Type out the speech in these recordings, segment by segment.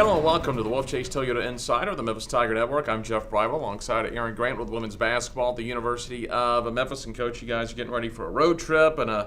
Hello and welcome to the Wolfchase Toyota Insider, the Memphis Tiger Network. I'm Jeff Brightwell alongside Erin Grant with women's basketball at the University of Memphis. And Coach, you guys are getting ready for a road trip and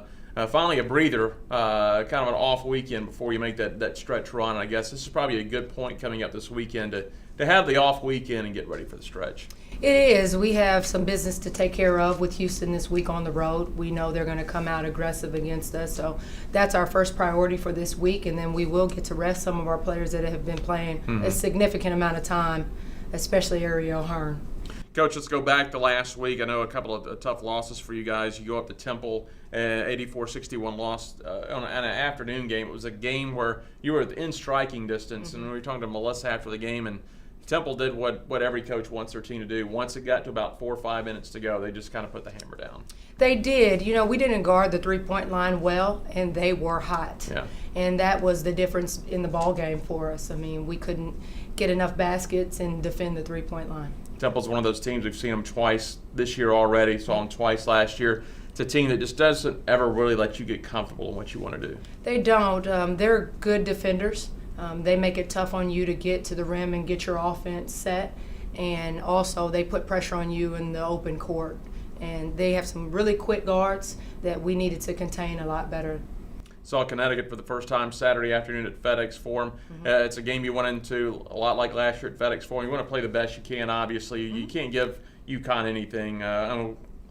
finally a breather, kind of an off weekend before you make that stretch run. And I guess this is probably a good point coming up this weekend to have the off weekend and get ready for the stretch. It is. We have some business to take care of with Houston this week on the road. We know they're going to come out aggressive against us, so that's our first priority for this week, and then we will get to rest some of our players that have been playing a significant amount of time, especially Ariel Hearn. Coach, let's go back to last week. I know a couple of tough losses for you guys. You go up to Temple, 84-61 loss on an afternoon game. It was a game where you were in striking distance, and we were talking to Melissa after the game, and Temple did what every coach wants their team to do. Once it got to about 4 or 5 minutes to go, they just kind of put the hammer down. They did. You know, we didn't guard the three-point line well, and they were hot. Yeah. And that was the difference in the ball game for us. I mean, we couldn't get enough baskets and defend the three-point line. Temple's one of those teams, we've seen them twice this year already, saw them twice last year. It's a team that just doesn't ever really let you get comfortable in what you want to do. They don't. They're good defenders. They make it tough on you to get to the rim and get your offense set. And also they put pressure on you in the open court. And they have some really quick guards that we needed to contain a lot better. Saw Connecticut for the first time Saturday afternoon at FedEx Forum. It's a game you went into a lot like last year at FedEx Forum. You want to play the best you can, obviously. You can't give UConn anything.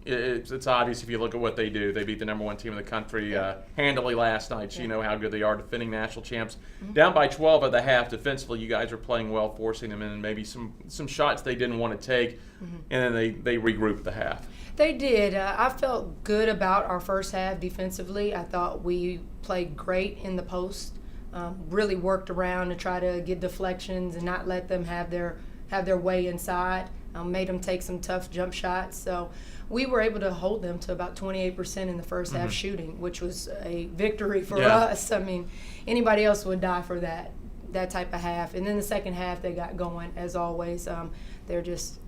It's obvious if you look at what they do. They beat the number one team in the country handily last night. So you know how good they are, defending national champs. Down by 12 at the half defensively, you guys are playing well, forcing them in maybe some shots they didn't want to take, and then they regrouped at the half. They did. I felt good about our first half defensively. I thought we played great in the post, really worked around to try to get deflections and not let them have their way inside. Made them take some tough jump shots. So we were able to hold them to about 28% in the first half shooting, which was a victory for us. I mean, anybody else would die for that type of half. And then the second half, they got going, as always. They're just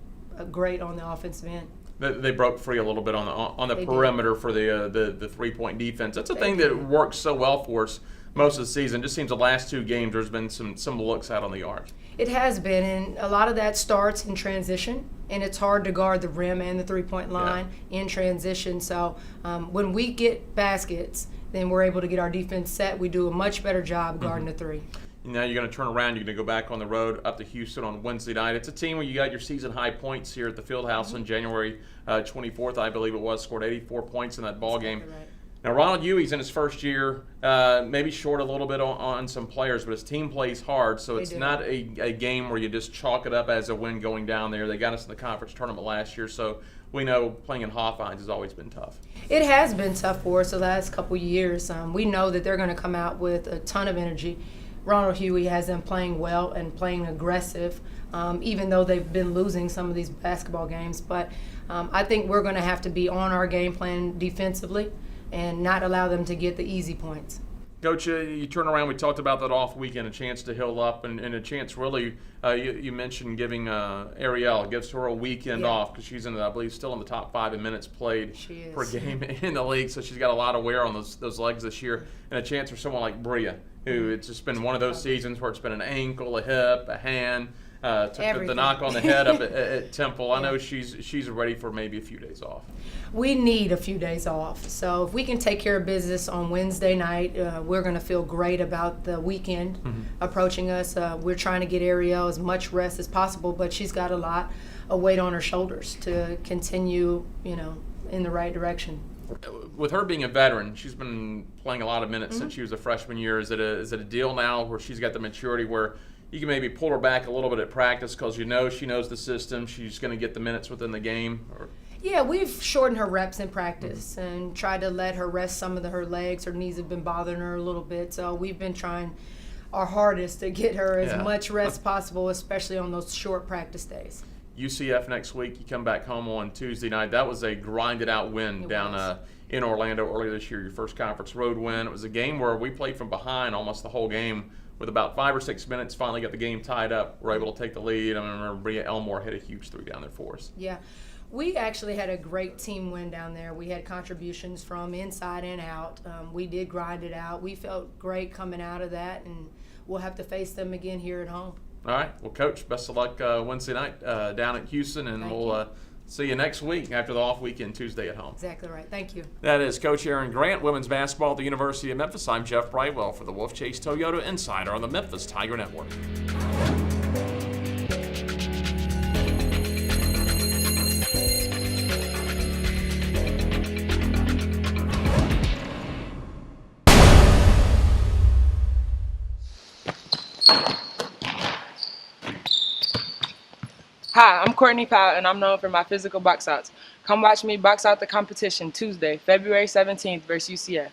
great on the offensive end. They broke free a little bit on the perimeter for the three-point defense. That's a thing that works so well for us most of the season. It just seems the last two games there's been some looks out on the arc. It has been, and a lot of that starts in transition, and it's hard to guard the rim and the three-point line in transition. So when we get baskets, then we're able to get our defense set. We do a much better job guarding the three. Now you're going to turn around. You're going to go back on the road up to Houston on Wednesday night. It's a team where you got your season high points here at the Fieldhouse on January 24th, I believe it was. Scored 84 points in that ball game. Exactly right. Now Ronald Huey's in his first year, maybe short a little bit on some players, but his team plays hard, so it's not a game where you just chalk it up as a win going down there. They got us in the conference tournament last year, so we know playing in Hawthorne has always been tough. It has been tough for us the last couple years. We know that they're going to come out with a ton of energy. Ronald Huey has them playing well and playing aggressive, even though they've been losing some of these basketball games. But I think we're going to have to be on our game plan defensively and not allow them to get the easy points. Coach, you turn around, we talked about that off weekend, a chance to heal up and a chance really, you mentioned giving Ariel, gives her a weekend off because she's I believe, still in the top 5 in minutes played per game in the league, so she's got a lot of wear on those legs this year, and a chance for someone like Bria, who it's just been one of those seasons where it's been an ankle, a hip, a hand, took the knock on the head up at Temple. I know she's ready for maybe a few days off. We need a few days off. So if we can take care of business on Wednesday night, we're going to feel great about the weekend approaching us. We're trying to get Ariel as much rest as possible, but she's got a lot of weight on her shoulders to continue, in the right direction. With her being a veteran, she's been playing a lot of minutes since she was a freshman year. Is it a deal now where she's got the maturity where you can maybe pull her back a little bit at practice because she knows the system, she's going to get the minutes within the game? Yeah, we've shortened her reps in practice and tried to let her rest some of her legs. Her knees have been bothering her a little bit, so we've been trying our hardest to get her as much rest as possible, especially on those short practice days. UCF next week, you come back home on Tuesday night. That was a grinded-out win down in Orlando earlier this year, your first conference road win. It was a game where we played from behind almost the whole game. With about 5 or 6 minutes, finally got the game tied up. We're able to take the lead. I remember Bria Elmore hit a huge three down there for us. Yeah. We actually had a great team win down there. We had contributions from inside and out. We did grind it out. We felt great coming out of that, and we'll have to face them again here at home. All right. Well, Coach, best of luck Wednesday night down at Houston, and we'll see you next week after the off weekend, Tuesday at home. Exactly right. Thank you. That is Coach Erin Grant, women's basketball at the University of Memphis. I'm Jeff Brightwell for the Wolfchase Toyota Insider on the Memphis Tiger Network. Hi, I'm Courtney Powell, and I'm known for my physical box outs. Come watch me box out the competition Tuesday, February 17th versus UCF.